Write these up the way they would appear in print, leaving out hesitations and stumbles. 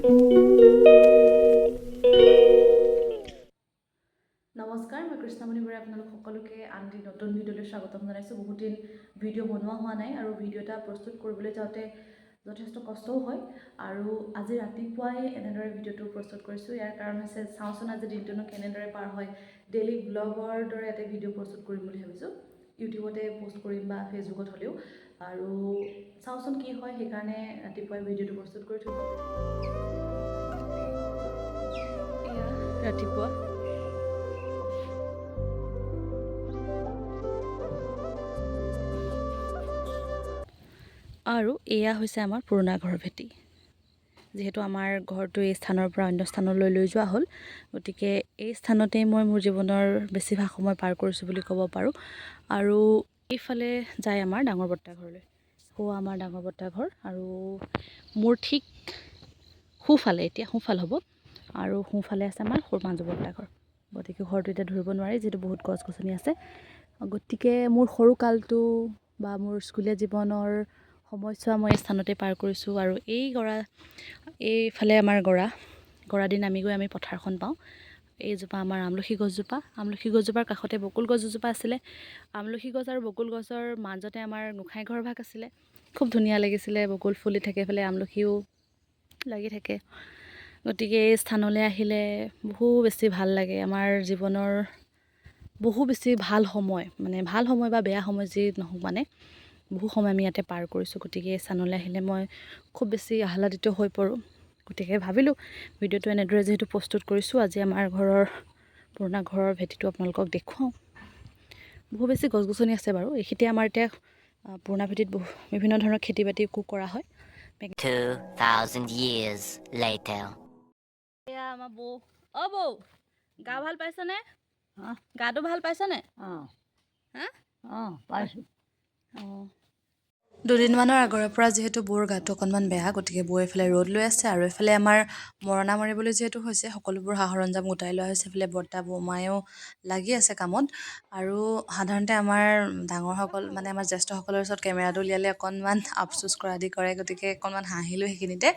নমস্কাৰ, মই কৃষ্ণমণি বৰাই আপোনালোক সকলোকে আনটি নতুন ভিডিঅ'লৈ স্বাগতম জনাইছোঁ। বহুত দিন ভিডিঅ' বনোৱা হোৱা নাই আৰু ভিডিঅ' এটা প্ৰস্তুত কৰিবলৈ যাওঁতে যথেষ্ট কষ্টও হয় আৰু আজি ৰাতিপুৱাই এনেদৰে ভিডিঅ'টো প্ৰস্তুত কৰিছোঁ। ইয়াৰ কাৰণ হৈছে চাওঁচোন আজি দিনটোনো কেনেদৰে পাৰ হয়। ডেইলি ব্লগৰ দৰে এটা ভিডিঅ' প্ৰস্তুত কৰিম বুলি ভাবিছোঁ। ইউটিউবতে পষ্ট কৰিম বা ফেচবুকত হ'লেও, আৰু চাওঁচোন কি হয়। সেইকাৰণে ৰাতিপুৱাই ভিডিঅ'টো প্ৰস্তুত কৰি থৈছোঁ। এয়া ৰাতিপুৱা আৰু এয়া হৈছে আমাৰ পুৰণা ঘৰৰ ভেটি। যিহেতু আমাৰ ঘৰটো এই স্থানৰ পৰা অন্য স্থানলৈ লৈ যোৱা হ'ল, গতিকে এই স্থানতেই মই মোৰ জীৱনৰ বেছিভাগ সময় পাৰ কৰিছোঁ বুলি ক'ব পাৰোঁ। আৰু এইফালে যায় আমাৰ ডাঙৰ বৰ্তা ঘৰলৈ। সেয়া আমাৰ ডাঙৰ বৰ্তা ঘৰ আৰু মোৰ ঠিক সোঁফালে, এতিয়া সোঁফাল হ'ব, আৰু সোঁফালে আছে আমাৰ মাজু বৰ্তা ঘৰ। গতিকে ঘৰটো এতিয়া ধৰিব নোৱাৰি যিহেতু বহুত গছ গছনি আছে। গতিকে মোৰ সৰুকালটো বা মোৰ স্কুলীয়া জীৱনৰ সময়ছোৱা মই এই স্থানতে পাৰ কৰিছোঁ। আৰু এইফালে আমাৰ গৰা দিন নামি গৈ আমি পথাৰখন পাওঁ। এইজোপা আমাৰ আমলখি গছজোপাৰ কাষতে বকুল গছ এজোপা আছিলে। আমলখি গছ আৰু বকুল গছৰ মাজতে আমাৰ গোঁসাই ঘৰ ভাগ আছিলে। খুব ধুনীয়া লাগিছিলে, বকুল ফুলি থাকে, এইফালে আমলখিও লাগি থাকে। গতিকে এই স্থানলৈ আহিলে বহু বেছি ভাল লাগে। আমাৰ জীৱনৰ বহু বেছি ভাল সময় বা বেয়া সময় যি নহওক, বহু সময় আমি ইয়াতে পাৰ কৰিছোঁ। গতিকে এই স্থানলৈ আহিলে মই খুব বেছি আহ্লাদিত হৈ পৰোঁ। গতিকে ভাবিলোঁ ভিডিঅ'টো এনেদৰে যিহেতু প্ৰস্তুত কৰিছোঁ, আজি আমাৰ পুৰণা ঘৰৰ ভেটিটো আপোনালোকক দেখুৱাওঁ। বহু বেছি গছ গছনি আছে বাৰু। এইখিনিতে আমাৰ এতিয়া পুৰণা ভেটিত বিভিন্ন ধৰণৰ খেতি বাতিও কৰা হয়। 2000 years later. এয়া আমাৰ বৌ। বৌ, গা ভাল পাইছনে? গাটো ভাল পাইছনে? পাইছোঁ। দুদিনমানৰ আগৰে পৰা যিহেতু বৌৰ গাটো অকণমান বেয়া, গতিকে বৌ এইফালে ৰ'দ লৈ আছে আৰু এইফালে আমাৰ মৰণা মাৰিবলৈ যিহেতু হৈছে, সকলোবোৰ সা সৰঞ্জাম গোটাই লোৱা হৈছে। এইফালে বৰ্তা বৌমায়েও লাগি আছে কামত। আৰু সাধাৰণতে আমাৰ ডাঙৰসকল আমাৰ জ্যেষ্ঠসকলৰ ওচৰত কেমেৰাটো উলিয়ালে অকণমান আফচোচ কৰা আদি কৰে। গতিকে অকণমান হাঁহিলোঁ সেইখিনিতে।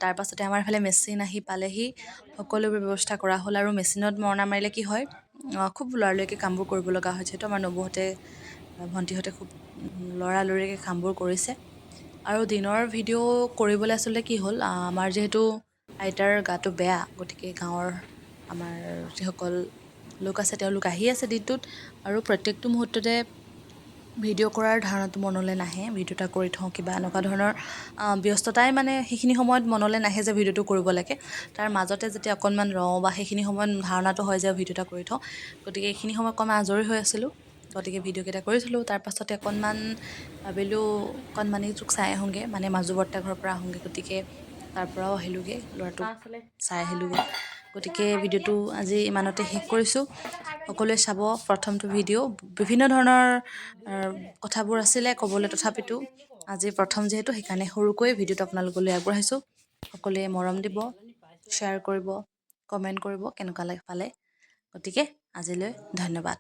তাৰ পাছতে আমাৰ এইফালে মেচিন আহি পালেহি, সকলোবোৰ ব্যৱস্থা কৰা হ'ল। আৰু মেচিনত মৰণা মাৰিলে কি হয়, খুব লৰালৰিকৈ কামবোৰ কৰিব লগা হয়। যিহেতু আমাৰ নবৌহঁতে ভণ্টিহঁতে খুব লৰালৰিকৈ কামবোৰ কৰিছে। আৰু দিনৰ ভিডিঅ' কৰিবলৈ আচলতে কি হ'ল, আমাৰ যিহেতু আইতাৰ গাটো বেয়া, গতিকে গাঁৱৰ আমাৰ যিসকল লোক আছে তেওঁলোক আহি আছে দিনটোত, আৰু প্ৰত্যেকটো মুহূৰ্ততে ভিডিঅ' কৰাৰ ধাৰণাটো মনলৈ নাহে। ভিডিঅ' এটা কৰি থওঁ কিবা এনেকুৱা ধৰণৰ ব্যস্ততাই সেইখিনি সময়ত মনলৈ নাহে যে ভিডিঅ'টো কৰিব লাগে। তাৰ মাজতে যেতিয়া অকণমান ৰওঁ বা সেইখিনি সময়ত ধাৰণাটো হয় যে ভিডিঅ' এটা কৰি থওঁ। গতিকে এইখিনি সময় অকণমান আজৰি হৈ আছিলোঁ। গতিকে ভিডিঅ'কেইটা কৰি থলোঁ। তাৰ পাছতে অকণমান ভাবিলোঁ অকণমানিটোক চাই আহোঁগৈ, মাজু বৰ্তা ঘৰৰ পৰা আহোঁগৈ। গতিকে তাৰ পৰাও আহিলোঁগৈ, ল'ৰাটোক চাই আহিলোঁগৈ। গতিকে ভিডিঅ'টো আজি ইমানতে শেষ কৰিছোঁ। সকলোৱে চাব প্ৰথমটো ভিডিঅ'। বিভিন্ন ধৰণৰ কথাবোৰ আছিলে ক'বলৈ, তথাপিতো আজি প্ৰথম যিহেতু সেইকাৰণে সৰুকৈ ভিডিঅ'টো আপোনালোকলৈ আগবঢ়াইছোঁ। সকলোৱে মৰম দিব, শ্বেয়াৰ কৰিব, কমেণ্ট কৰিব কেনেকুৱা পালে। গতিকে আজিলৈ ধন্যবাদ।